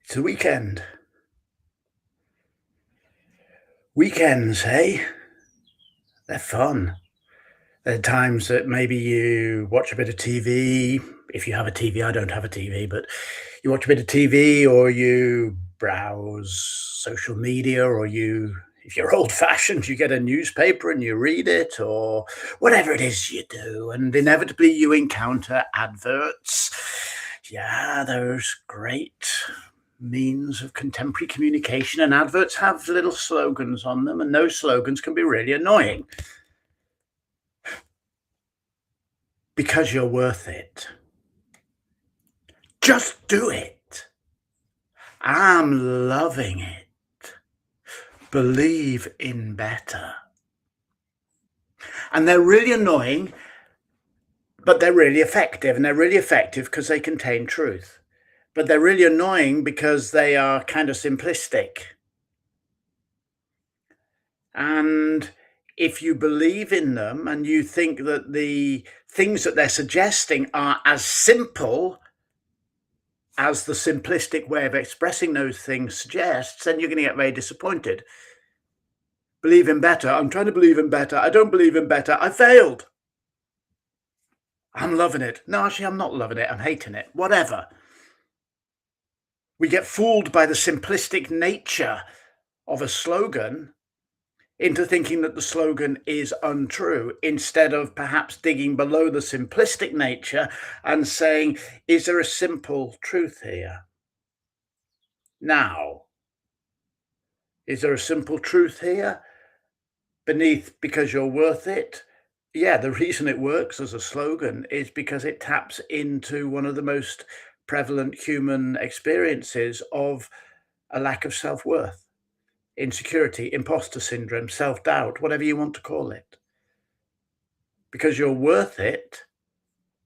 It's a weekend. Weekends, hey? They're fun. There are times that maybe you watch a bit of TV. If you have a TV, I don't have a TV, but you watch a bit of TV or you browse social media or if you're old fashioned, you get a newspaper and you read it or whatever it is you do. And inevitably you encounter adverts. Yeah, those great means of contemporary communication, and adverts have little slogans on them, and those slogans can be really annoying because you're worth it. Just do it. I'm loving it. Believe in better. And they're really annoying, but they're really effective. And they're really effective because they contain truth. But they're really annoying because they are kind of simplistic. And if you believe in them and you think that the things that they're suggesting are as simple as the simplistic way of expressing those things suggests, then you're going to get very disappointed. Believe in better. I'm trying to believe in better. I don't believe in better. I failed. I'm loving it. No, actually, I'm not loving it. I'm hating it. Whatever. We get fooled by the simplistic nature of a slogan into thinking that the slogan is untrue, instead of perhaps digging below the simplistic nature and saying, is there a simple truth here? Now, is there a simple truth here beneath because you're worth it? Yeah, the reason it works as a slogan is because it taps into one of the most prevalent human experiences of a lack of self-worth, insecurity, imposter syndrome, self-doubt, whatever you want to call it. Because you're worth it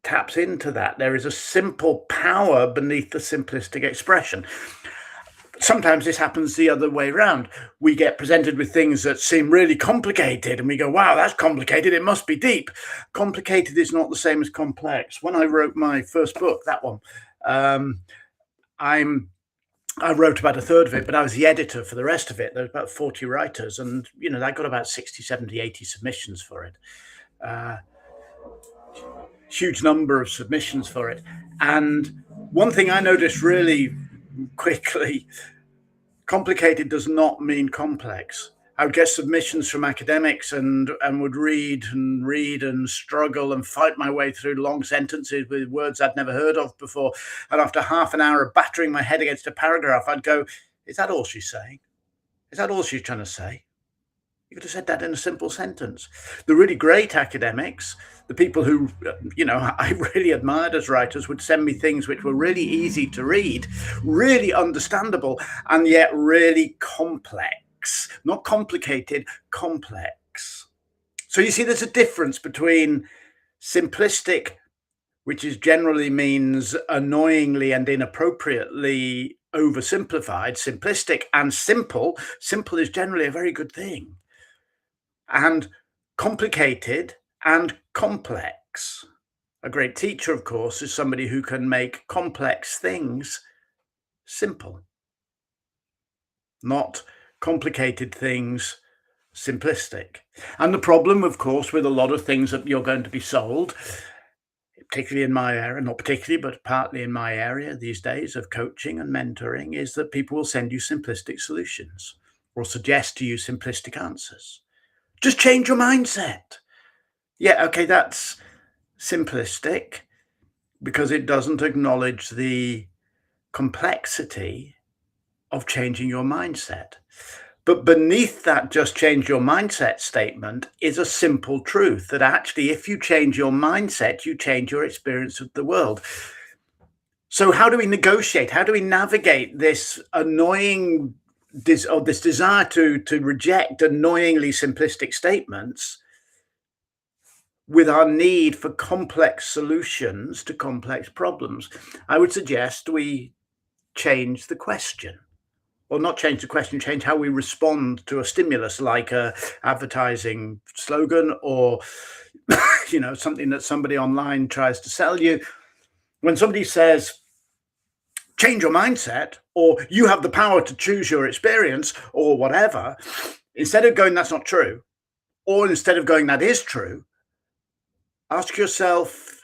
taps into that. There is a simple power beneath the simplistic expression. Sometimes this happens the other way around. We get presented with things that seem really complicated and we go, wow, that's complicated. It must be deep. Complicated is not the same as complex. When I wrote my first book, that one, I wrote about a third of it, but I was the editor for the rest of it. There was about 40 writers and, I got about 60, 70, 80 submissions for it. Huge number of submissions for it. And one thing I noticed really quickly, complicated does not mean complex. I would get submissions from academics and would read and struggle and fight my way through long sentences with words I'd never heard of before. And after half an hour of battering my head against a paragraph, I'd go, is that all she's saying? Is that all she's trying to say? You could have said that in a simple sentence. The really great academics, the people who, I really admired as writers, would send me things which were really easy to read, really understandable, and yet really complex. Not complicated, complex. So you see, there's a difference between simplistic, which is generally means annoyingly and inappropriately oversimplified, simplistic, and simple. Simple is generally a very good thing. And complicated and complex. A great teacher, of course, is somebody who can make complex things simple, not complicated things simplistic. And the problem, of course, with a lot of things that you're going to be sold, particularly in my area, not particularly, but partly in my area these days of coaching and mentoring, is that people will send you simplistic solutions or suggest to you simplistic answers. Just change your mindset. Yeah, okay, that's simplistic because it doesn't acknowledge the complexity of changing your mindset. But beneath that just change your mindset statement is a simple truth that actually, if you change your mindset, you change your experience of the world. So how do we negotiate? How do we navigate this annoying this desire to reject annoyingly simplistic statements with our need for complex solutions to complex problems? I would suggest we change the question. Well, not change the question, change how we respond to a stimulus like a advertising slogan or something that somebody online tries to sell you. When somebody says, change your mindset, or you have the power to choose your experience, or whatever, instead of going, that's not true, or instead of going, that is true, ask yourself,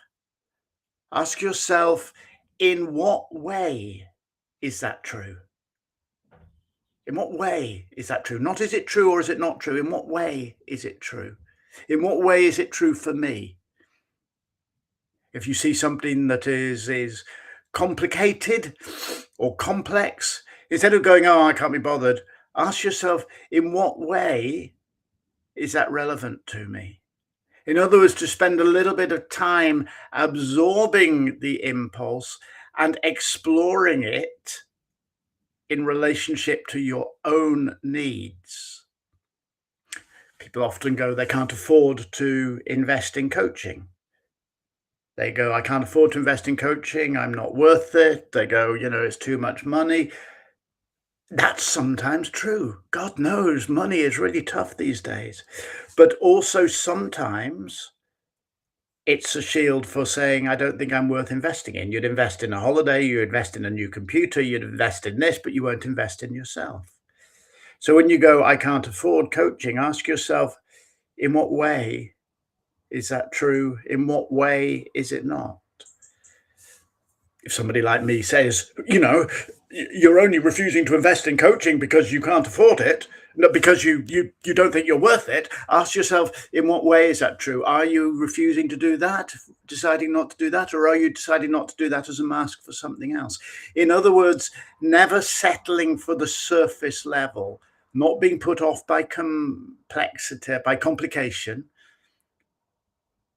ask yourself, in what way is that true? In what way is that true? Not is it true or is it not true? In what way is it true? In what way is it true for me? If you see something that is complicated or complex, instead of going, oh, I can't be bothered, ask yourself, in what way is that relevant to me? In other words, to spend a little bit of time absorbing the impulse and exploring it in relationship to your own needs. People often go, they can't afford to invest in coaching. They go, I can't afford to invest in coaching. I'm not worth it. They go, it's too much money. That's sometimes true. God knows money is really tough these days. But also sometimes it's a shield for saying, I don't think I'm worth investing in. You'd invest in a holiday, you invest in a new computer, you'd invest in this, but you won't invest in yourself. So when you go, I can't afford coaching, ask yourself, in what way is that true? In what way is it not? If somebody like me says, you're only refusing to invest in coaching because you can't afford it, not because you don't think you're worth it, ask yourself, in what way is that true? Are you refusing to do that, deciding not to do that, or are you deciding not to do that as a mask for something else? In other words, never settling for the surface level, not being put off by complexity, by complication,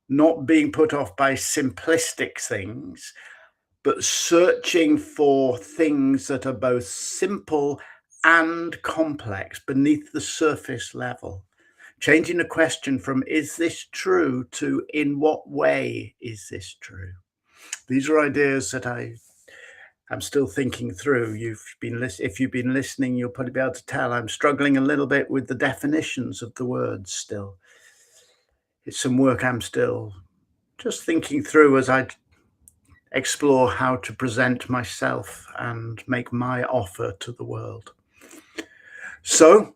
not being put off by simplistic things, but searching for things that are both simple and complex beneath the surface level. Changing the question from, is this true, to in what way is this true? These are ideas that I'm still thinking through. If you've been listening, you'll probably be able to tell I'm struggling a little bit with the definitions of the words still. It's some work I'm still just thinking through as I explore how to present myself and make my offer to the world. So,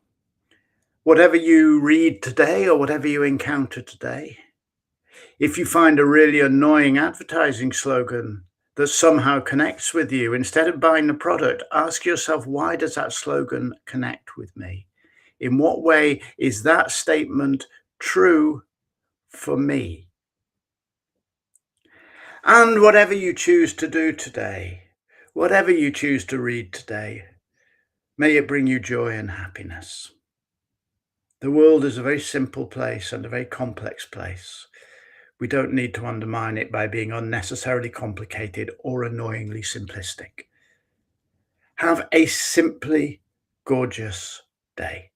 whatever you read today or whatever you encounter today, if you find a really annoying advertising slogan that somehow connects with you, instead of buying the product, ask yourself, why does that slogan connect with me? In what way is that statement true for me? And whatever you choose to do today, whatever you choose to read today, may it bring you joy and happiness. The world is a very simple place and a very complex place. We don't need to undermine it by being unnecessarily complicated or annoyingly simplistic. Have a simply gorgeous day.